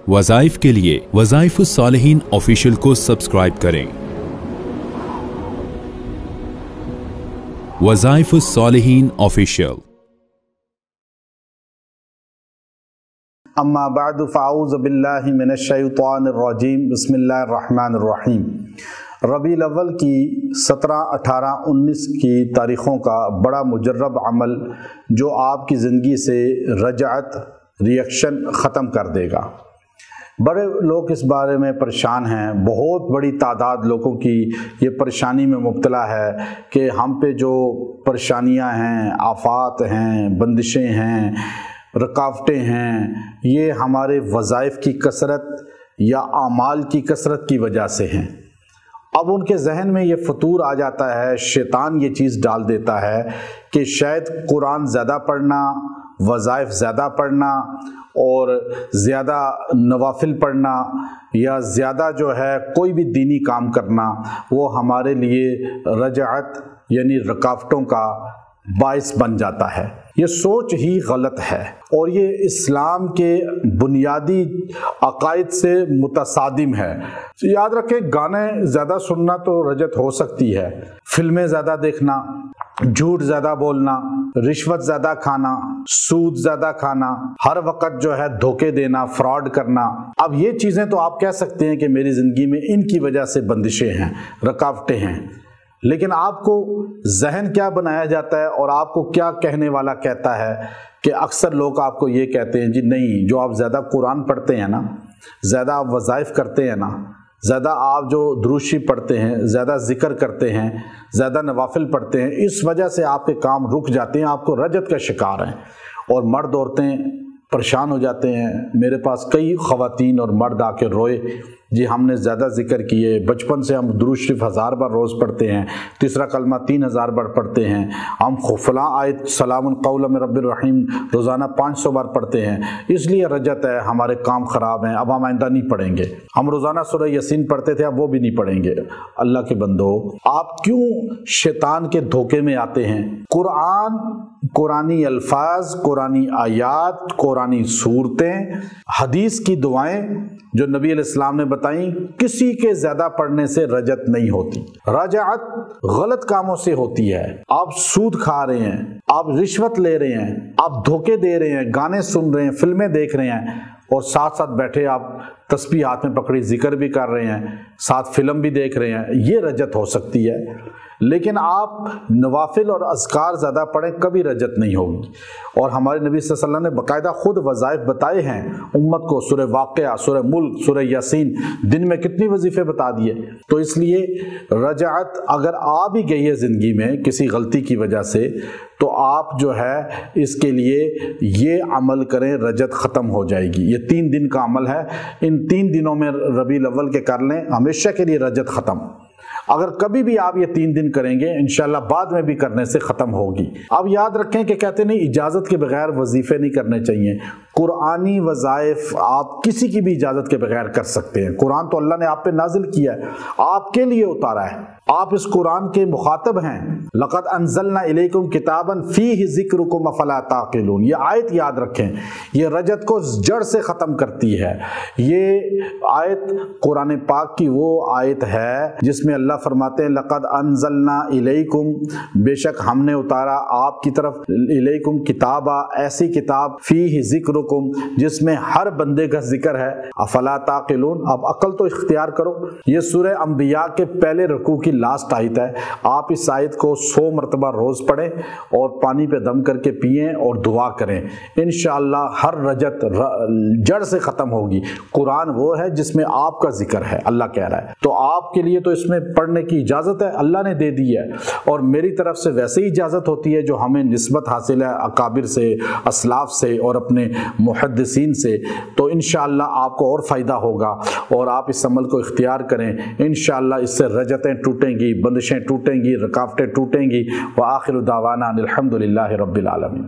वज़ाइफ के लिए वज़ाइफुस सालिहीन ऑफिशियल को सब्सक्राइब करें। वज़ाइफुस सालिहीन ऑफिशियल। अम्मा बअद फ़अऊज़ु बिल्लाहि मिनश्शैतानिर रजीम बिस्मिल्लाहिर रहमानिर रहीम। रबीउल अव्वल की 17, 18, 19 की तारीख़ों का बड़ा मुजर्रब अमल जो आपकी ज़िंदगी से रजअत रिएक्शन ख़त्म कर देगा। बड़े लोग इस बारे में परेशान हैं। बहुत बड़ी तादाद लोगों की ये परेशानी में मुब्तला है कि हम पे जो परेशानियां हैं, आफात हैं, बंदिशें हैं, रुकावटें हैं, ये हमारे वज़ाइफ की कसरत या आमाल की कसरत की वजह से हैं। अब उनके जहन में ये फतूर आ जाता है, शैतान ये चीज़ डाल देता है कि शायद कुरान ज़्यादा पढ़ना, वज़ाइफ ज़्यादा पढ़ना और ज़्यादा नवाफिल पढ़ना या ज़्यादा जो है कोई भी दीनी काम करना वो हमारे लिए रजअत यानी रुकावटों का बाइस बन जाता है। ये सोच ही गलत है और ये इस्लाम के बुनियादी अकायद से मुतसादिम है। याद रखें, गाने ज़्यादा सुनना तो रजत हो सकती है, फिल्में ज़्यादा देखना, झूठ ज़्यादा बोलना, रिश्वत ज़्यादा खाना, सूद ज़्यादा खाना, हर वक्त जो है धोखे देना, फ्रॉड करना, अब ये चीज़ें तो आप कह सकते हैं कि मेरी ज़िंदगी में इनकी वजह से बंदिशें हैं, रुकावटें हैं। लेकिन आपको जहन क्या बनाया जाता है और आपको क्या कहने वाला कहता है कि अक्सर लोग आपको ये कहते हैं, जी नहीं, जो आप ज़्यादा कुरान पढ़ते हैं ना, ज़्यादा आप वज़ाइफ करते हैं ना, ज़्यादा आप जो दुरूशी पढ़ते हैं, ज़्यादा ज़िक्र करते हैं, ज़्यादा नवाफिल पढ़ते हैं, इस वजह से आपके काम रुक जाते हैं, आपको रजत का शिकार हैं। और मर्द औरतें परेशान हो जाते हैं। मेरे पास कई ख़वातीन और मर्द आके रोए, जी हमने ज़्यादा ज़िक्र किए, बचपन से हम दुरूद शरीफ 1000 बार रोज़ पढ़ते हैं, तीसरा कलमा 3000 बार पढ़ते हैं, हम फलां आयत सलामुन कौलन मिर रब्बिर रहीम रोज़ाना 500 बार पढ़ते हैं, इसलिए रजत है, हमारे काम ख़राब हैं, अब हम आइंदा नहीं पढ़ेंगे। हम रोज़ाना सूरह यासीन पढ़ते थे, अब वो भी नहीं पढ़ेंगे। अल्लाह के बंदो, आप क्यों शैतान के धोखे में आते हैं? कुरान, कुरानी अल्फाज, कुरानी आयात, कुरानी सूरतें, हदीस की दुआएं जो नबी अलैहिस्सलाम ने बताई, किसी के ज्यादा पढ़ने से रजत नहीं होती। रजअत गलत कामों से होती है। आप सूद खा रहे हैं, आप रिश्वत ले रहे हैं, आप धोखे दे रहे हैं, गाने सुन रहे हैं, फिल्में देख रहे हैं और साथ साथ बैठे आप तस्बीह हाथ में पकड़ी जिक्र भी कर रहे हैं, साथ फिल्म भी देख रहे हैं, ये रजत हो सकती है। लेकिन आप नवाफिल और अज़कार ज़्यादा पढ़ें, कभी रजत नहीं होगी। और हमारे नबी सल्लल्लाहु अलैहि वसल्लम ने बाकायदा खुद वज़ाइफ बताए हैं उम्मत को, सूरह वाक़िया, सूरह मुल्क, सूरह यासीन, दिन में कितनी वजीफ़े बता दिए। तो इसलिए रजअत अगर आ भी गई है ज़िंदगी में किसी गलती की वजह से, तो आप जो है इसके लिए ये अमल करें, रजत ख़त्म हो जाएगी। ये 3 दिन का अमल है, इन 3 दिनों में रबीउल अव्वल के कर लें, हमेशा के लिए रजत ख़त्म। अगर कभी भी आप ये 3 दिन करेंगे, इंशाल्लाह बाद में भी करने से ख़त्म होगी। अब याद रखें कि कहते नहीं इजाज़त के बगैर वजीफ़े नहीं करने चाहिए। कुरानी वज़ाइफ आप किसी की भी इजाज़त के बगैर कर सकते हैं। कुरान तो अल्लाह ने आप पे नाजिल किया है, आपके लिए उतारा है, आप इस कुरान के मुखातब हैं। लक़द अंज़लना इलैकुम किताबन फ़ीहि ज़िक्रुकुम अफ़ला ताक़िलून, ये आयत याद रखें, ये रजत को जड़ से ख़त्म करती है। ये आयत कुरान पाक की वो आयत है जिसमें अल्लाह फरमाते हैं, लक़द अंज़लना इलैकुम, बेशक हमने उतारा आपकी तरफ, इलैकुम किताबा, ऐसी किताब, फ़ीहि ज़िक्रुकुम, जिसमें हर बंदे का जिक्र है, अफ़ला ताक़िलून, अब अक्ल तो इख्तियार करो। ये सूरह अंबिया के पहले रुकू की लास्ट आयत है। आप इस आयत को 100 मरतबा रोज़ पढ़ें और पानी पे दम करके पिएं और दुआ करें, इंशाअल्लाह हर रजत जड़ से ख़त्म होगी। कुरान वो है जिसमें आपका जिक्र है, अल्लाह कह रहा है, तो आपके लिए तो इसमें पढ़ने की इजाज़त है, अल्लाह ने दे दी है। और मेरी तरफ से वैसे ही इजाज़त होती है जो हमें निस्बत हासिल है अकाबिर से, असलाफ से और अपने मुहद्दिसीन से। तो इंशाअल्लाह आपको और फ़ायदा होगा और आप इस अमल को इख्तियार करें। इंशाअल्लाह इससे रजतें टूटेंगी, बंदिशें टूटेंगी, रुकावटें टूटेंगी। व आखिरु दावाना अनिल हम्दुलिल्लाहि रब्बिल आलमीन।